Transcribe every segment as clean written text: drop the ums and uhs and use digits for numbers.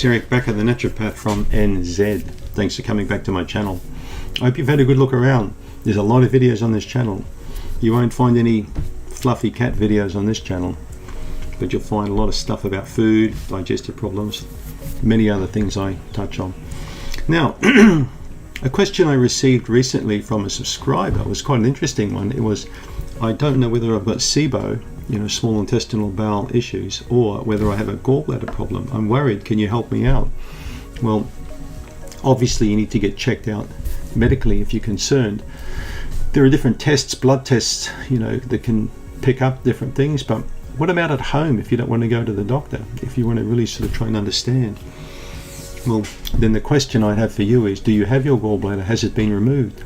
it's Eric Backer, the naturopath from NZ. Thanks for coming back to my channel. I hope you've had a good look around. There's a lot of videos on this channel. You won't find any fluffy cat videos on this channel, but you'll find a lot of stuff about food, digestive problems, many other things I touch on. Now, a question I received recently from a subscriber was quite an interesting one. It was, I don't know whether I've got SIBO, small intestinal bowel issues, or whether I have a gallbladder problem. I'm worried, can you help me out? Well, obviously you need to get checked out medically if you're concerned. There are different tests, blood tests, that can pick up different things, but what about at home if you don't want to go to the doctor, if you want to really sort of try and understand? Well, then the question I have for you is, do you have your gallbladder? Has it been removed?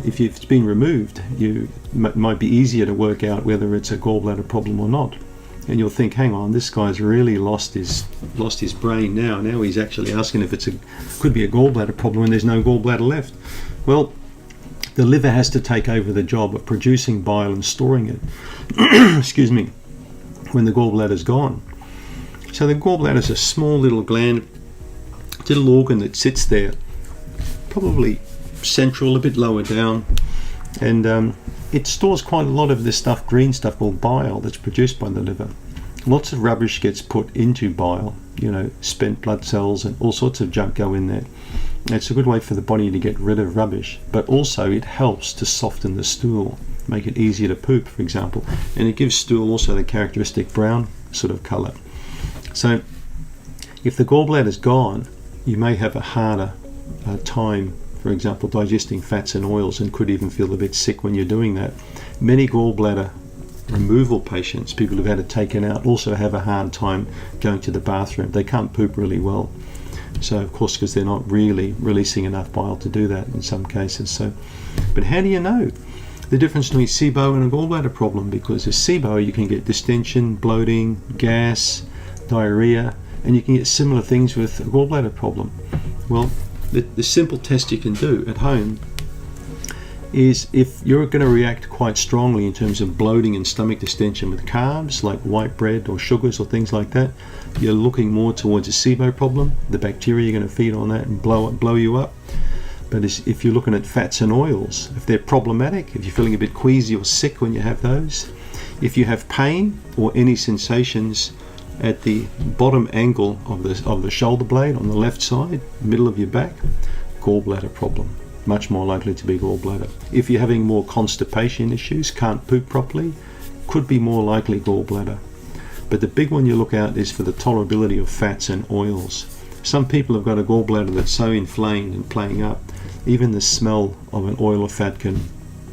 If it's been removed, it might be easier to work out whether it's a gallbladder problem or not. And you'll think, hang on, this guy's really lost his brain now. Now he's actually asking if could be a gallbladder problem when there's no gallbladder left. Well, the liver has to take over the job of producing bile and storing it. Excuse me, when the gallbladder's gone. So the gallbladder is a small little gland, little organ that sits there, probably central, a bit lower down, and it stores quite a lot of this stuff, green stuff called bile, that's produced by the liver. Lots of rubbish gets put into bile, spent blood cells and all sorts of junk go in there. It's a good way for the body to get rid of rubbish, but also it helps to soften the stool, make it easier to poop, for example, and it gives stool also the characteristic brown sort of color. So if the gallbladder's gone, you may have a harder time, for example, digesting fats and oils, and could even feel a bit sick when you're doing that. Many gallbladder removal patients, people who've had it taken out, also have a hard time going to the bathroom. They can't poop really well. So, of course, because they're not really releasing enough bile to do that in some cases. So, but how do you know the difference between SIBO and a gallbladder problem? Because with SIBO, you can get distension, bloating, gas, diarrhea, and you can get similar things with a gallbladder problem. Well, the simple test you can do at home is, if you're going to react quite strongly in terms of bloating and stomach distension with carbs like white bread or sugars or things like that, you're looking more towards a SIBO problem. The bacteria are going to feed on that and blow you up. But if you're looking at fats and oils, if they're problematic, if you're feeling a bit queasy or sick when you have those, if you have pain or any sensations at the bottom angle of the shoulder blade on the left side, middle of your back, gallbladder problem. Much more likely to be gallbladder. If you're having more constipation issues, can't poop properly, could be more likely gallbladder. But the big one you look at is for the tolerability of fats and oils. Some people have got a gallbladder that's so inflamed and playing up, even the smell of an oil or fat can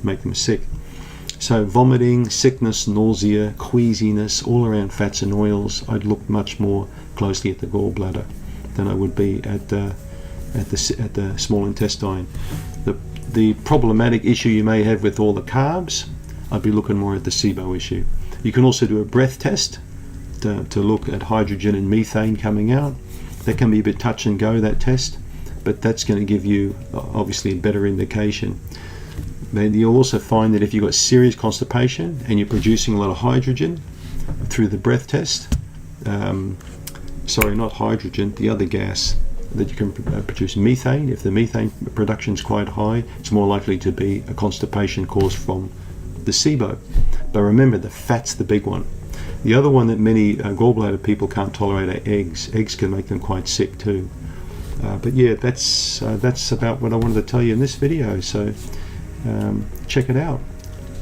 make them sick. So vomiting, sickness, nausea, queasiness, all around fats and oils, I'd look much more closely at the gallbladder than I would be at the small intestine. The problematic issue you may have with all the carbs, I'd be looking more at the SIBO issue. You can also do a breath test to look at hydrogen and methane coming out. That can be a bit touch and go, that test, but that's going to give you obviously a better indication. Then you'll also find that if you've got serious constipation and you're producing a lot of hydrogen through the breath test, sorry, not hydrogen, the other gas that you can produce, methane. If the methane production is quite high, it's more likely to be a constipation caused from the SIBO. But remember, the fat's the big one. The other one that many gallbladder people can't tolerate are eggs. Eggs can make them quite sick too. But yeah, that's about what I wanted to tell you in this video. So check it out.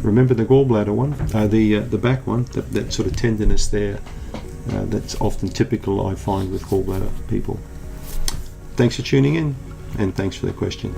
Remember the gallbladder one, the back one, that sort of tenderness there. That's often typical, I find, with gallbladder people. Thanks for tuning in, and thanks for the question.